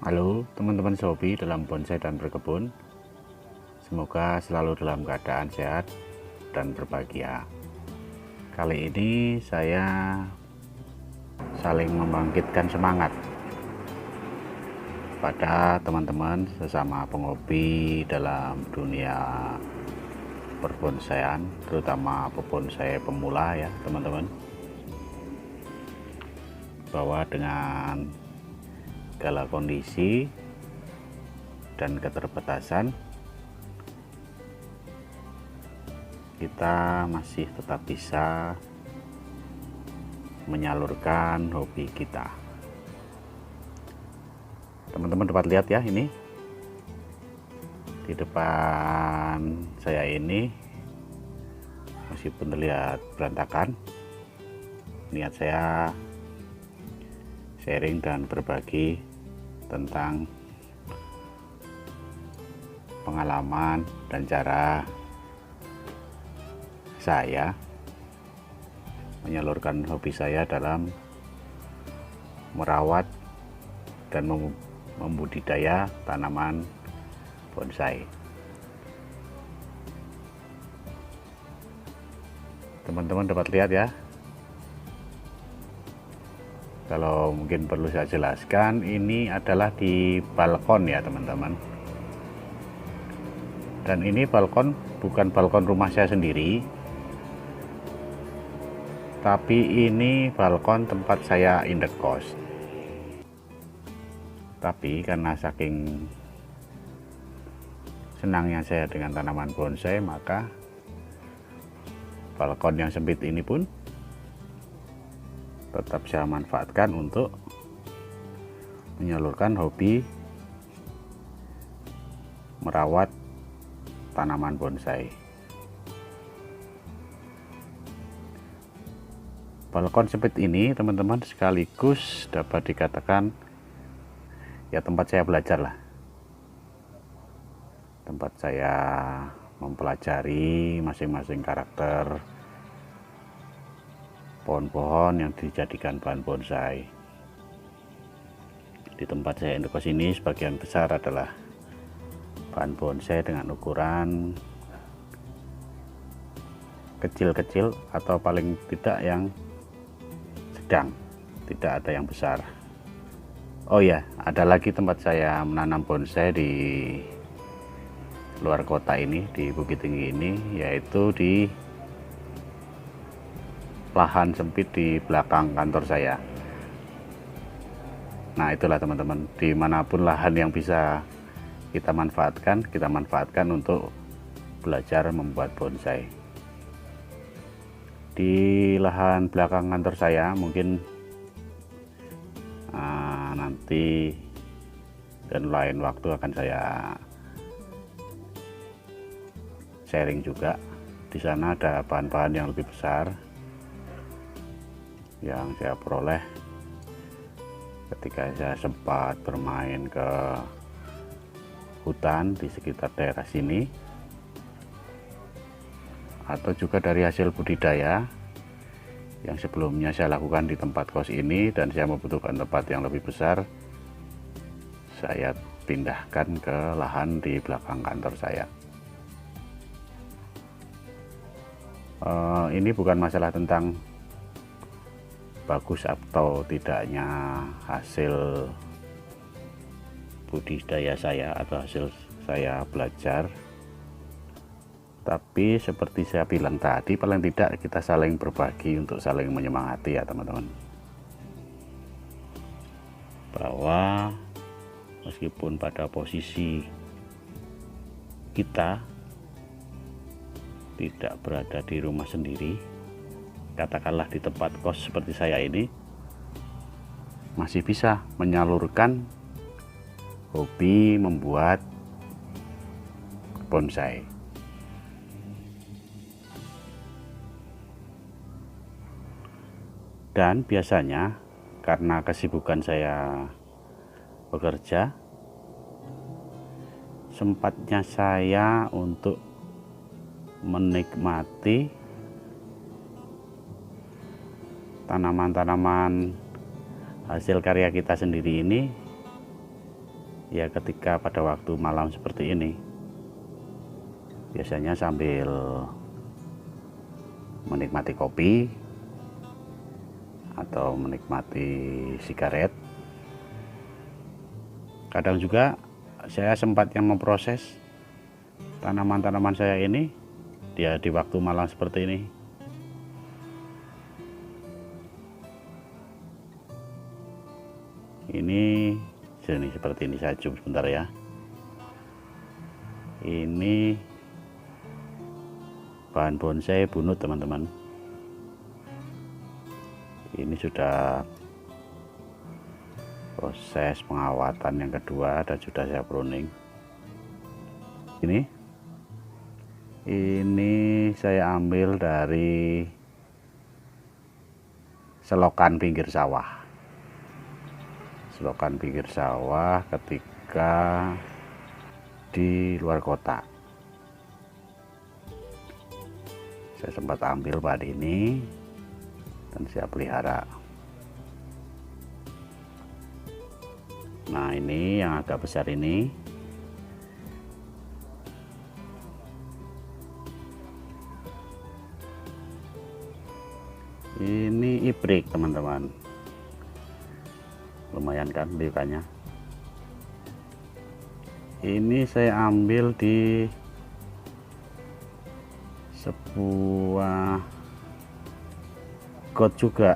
Halo teman-teman Sobi dalam bonsai dan berkebun. Semoga selalu dalam keadaan sehat dan berbahagia. Kali ini saya saling membangkitkan semangat pada teman-teman sesama penghobi dalam dunia perbonsaian, terutama pebonsai pemula ya teman-teman, bahwa dengan segala kondisi dan keterbatasan kita masih tetap bisa menyalurkan hobi kita. Teman-teman dapat lihat ya, ini di depan saya ini meskipun terlihat berantakan, niat saya sharing dan berbagi tentang pengalaman dan cara saya menyalurkan hobi saya dalam merawat dan membudidaya tanaman bonsai. Teman-teman dapat lihat ya, kalau mungkin perlu saya jelaskan, ini adalah di balkon ya teman-teman. Dan ini balkon bukan balkon rumah saya sendiri, tapi ini balkon tempat saya indekos. Tapi karena saking senangnya saya dengan tanaman bonsai, maka balkon yang sempit ini pun tetap saya manfaatkan untuk menyalurkan hobi merawat tanaman bonsai. Balkon sempit ini teman-teman sekaligus dapat dikatakan ya tempat saya belajar lah, tempat saya mempelajari masing-masing karakter pohon-pohon yang dijadikan bahan bonsai. Di tempat saya indekos ini sebagian besar adalah bahan bonsai dengan ukuran kecil-kecil atau paling tidak yang sedang, tidak ada yang besar. Oh ya, ada lagi tempat saya menanam bonsai di luar kota ini, di Bukit Tinggi ini, yaitu di lahan sempit di belakang kantor saya. Nah itulah teman-teman, dimanapun lahan yang bisa kita manfaatkan untuk belajar membuat bonsai. Di lahan belakang kantor saya mungkin nanti dan lain waktu akan saya sharing juga. Di sana ada bahan-bahan yang lebih besar yang saya peroleh ketika saya sempat bermain ke hutan di sekitar daerah sini, atau juga dari hasil budidaya yang sebelumnya saya lakukan di tempat kos ini, dan saya membutuhkan tempat yang lebih besar, saya pindahkan ke lahan di belakang kantor saya. Ini bukan masalah tentang bagus atau tidaknya hasil budidaya saya atau hasil saya belajar, tapi seperti saya bilang tadi, paling tidak kita saling berbagi untuk saling menyemangati ya teman-teman, bahwa meskipun pada posisi kita tidak berada di rumah sendiri, katakanlah di tempat kos seperti saya ini, masih bisa menyalurkan hobi membuat bonsai. Dan biasanya karena kesibukan saya bekerja, sempatnya saya untuk menikmati tanaman-tanaman hasil karya kita sendiri ini Ya ketika pada waktu malam seperti ini, biasanya sambil menikmati kopi atau menikmati sigaret. Kadang juga saya sempat yang memproses tanaman-tanaman saya ini dia di waktu malam seperti ini. Ini sini seperti ini, saya zoom sebentar ya. Ini bahan bonsai bunut teman-teman. Ini sudah proses pengawatan yang kedua dan sudah saya pruning. Ini saya ambil dari selokan pinggir sawah. Selokan pinggir sawah ketika di luar kota. Saya sempat ambil bahan ini dan saya pelihara. Nah, ini yang agak besar ini. Ini ibrik teman-teman. Lumayan kan bukanya. Ini saya ambil di sebuah got juga.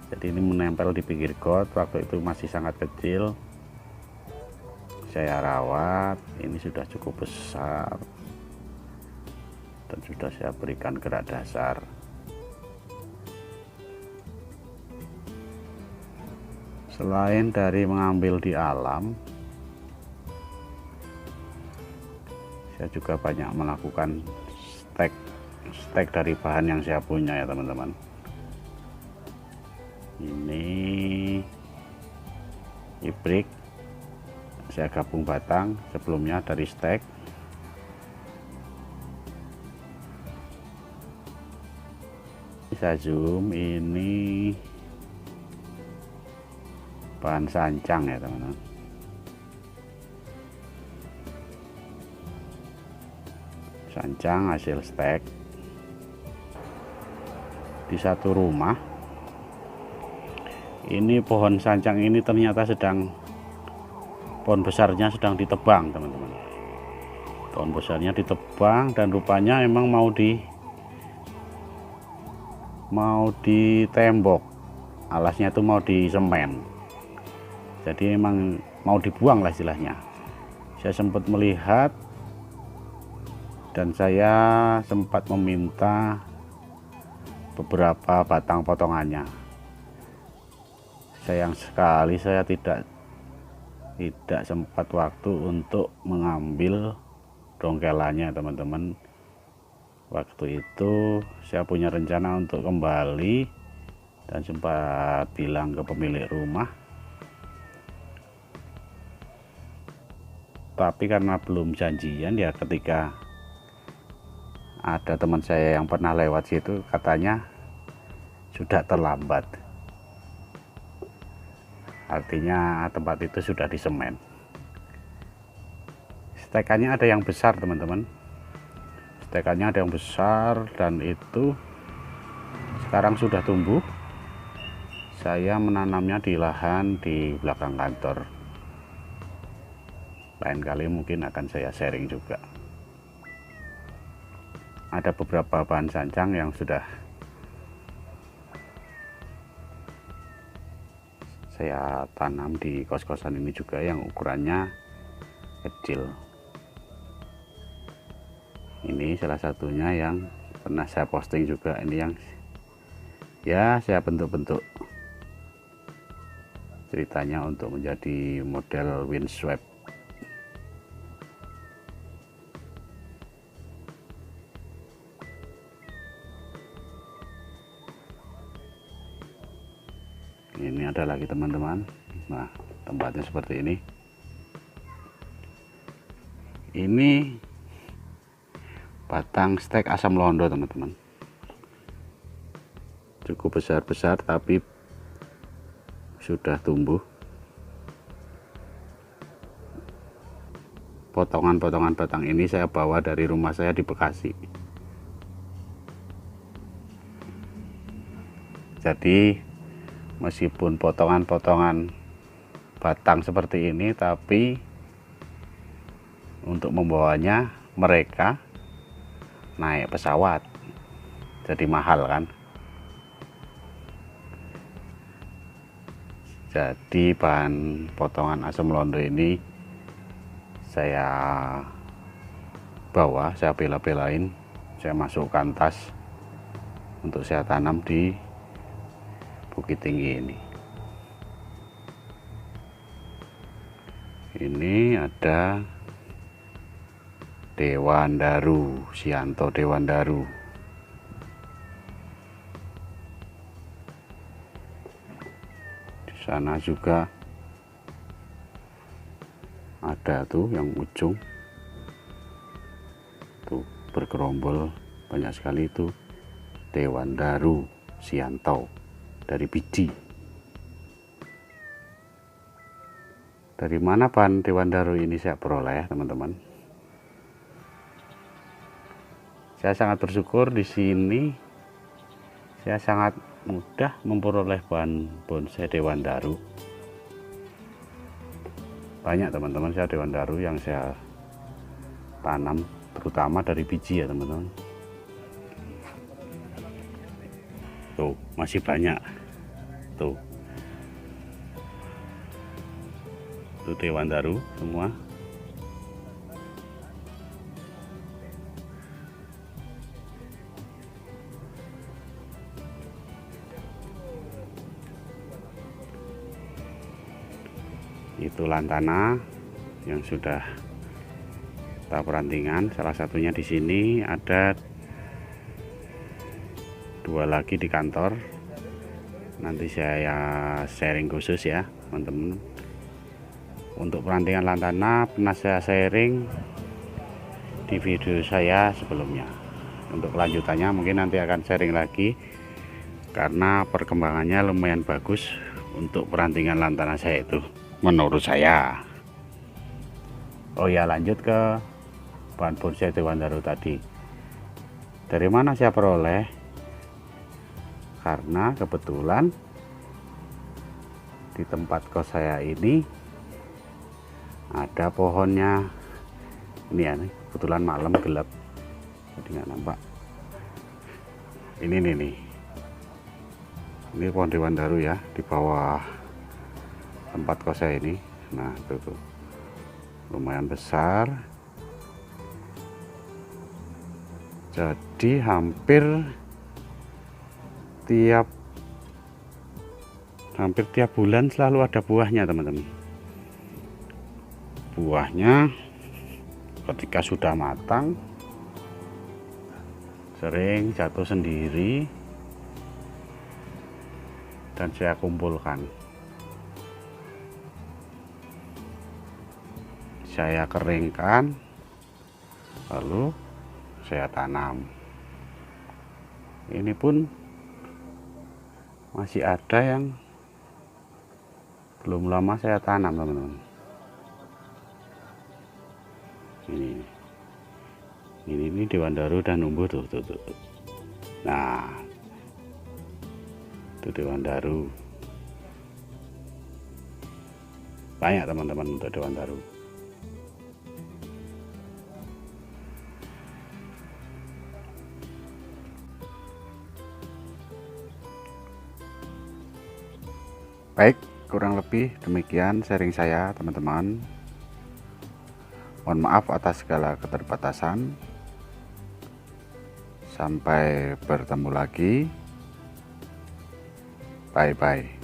Jadi ini menempel di pinggir got, waktu itu masih sangat kecil. Saya rawat, ini sudah cukup besar dan sudah saya berikan gerak dasar. Selain dari mengambil di alam, saya juga banyak melakukan stek dari bahan yang saya punya ya teman-teman. Ini ibrik, saya gabung batang sebelumnya dari stek. Saya zoom, ini bahan sancang ya teman-teman. Sancang hasil stek. Di satu rumah ini pohon sancang ini ternyata pohon besarnya sedang ditebang teman-teman. Pohon besarnya ditebang dan rupanya emang mau ditembok, alasnya itu mau disemen, jadi emang mau dibuang lah istilahnya. Saya sempat melihat dan saya sempat meminta beberapa batang potongannya. Sayang sekali saya tidak sempat waktu untuk mengambil dongkelannya teman-teman. Waktu itu saya punya rencana untuk kembali dan sempat bilang ke pemilik rumah, tapi karena belum janjian ya, ketika ada teman saya yang pernah lewat situ katanya sudah terlambat, artinya tempat itu sudah disemen. Stekannya ada yang besar teman-teman, stekannya ada yang besar dan itu sekarang sudah tumbuh. Saya menanamnya di lahan di belakang kantor. Lain kali mungkin akan saya sharing juga. Ada beberapa bahan sancang yang sudah saya tanam di kos-kosan ini juga yang ukurannya kecil. Ini salah satunya yang pernah saya posting juga, ini yang ya saya bentuk-bentuk ceritanya untuk menjadi model windswept. Ini ada lagi teman-teman. Nah, tempatnya seperti ini. Ini batang stek asam londo teman-teman, cukup besar-besar tapi sudah tumbuh. potongan-potongan batang ini saya bawa dari rumah saya di Bekasi. Jadi meskipun potongan-potongan batang seperti ini, tapi untuk membawanya mereka naik pesawat, jadi mahal kan. Jadi bahan potongan asam londo ini saya bawa, saya bela-belain, saya masukkan tas untuk saya tanam di Bukit Tinggi ini. Ini ada Dewandaru, Sianto Dewandaru. Di sana juga ada tuh yang ujung tuh bergerombol banyak sekali, itu Dewandaru Sianto dari biji. Dari mana bahan Dewandaru ini saya peroleh, teman-teman? Saya sangat bersyukur di sini saya sangat mudah memperoleh bahan bonsai Dewandaru. Banyak teman-teman saya Dewandaru yang saya tanam, terutama dari biji ya teman-teman. Tuh masih banyak tuh, Dewandaru semua. Itu lantana yang sudah tahap perantingan. Salah satunya di sini, ada 2 lagi di kantor. Nanti saya sharing khusus ya teman-teman. Untuk perantingan lantana pernah saya sharing di video saya sebelumnya. Untuk kelanjutannya mungkin nanti akan sharing lagi, karena perkembangannya lumayan bagus untuk perantingan lantana saya itu, menurut saya. Oh ya, lanjut ke bahan bonsai Dewandaru tadi. Dari mana saya peroleh? Karena kebetulan di tempat kos saya ini ada pohonnya. Ini ya, kebetulan malam gelap jadi nggak nampak. Ini nih, ini pohon Dewandaru ya, di bawah tempat kos saya ini. Nah tuh lumayan besar, jadi hampir tiap bulan selalu ada buahnya teman-teman. Buahnya ketika sudah matang sering jatuh sendiri dan saya kumpulkan, saya keringkan, lalu saya tanam. Ini pun masih ada yang belum lama saya tanam teman-teman. Ini Dewandaru dan numbuh tuh. Nah itu Dewandaru, banyak teman-teman untuk Dewandaru. Baik, kurang lebih demikian sharing saya teman-teman. Mohon maaf atas segala keterbatasan. Sampai bertemu lagi. Bye-bye.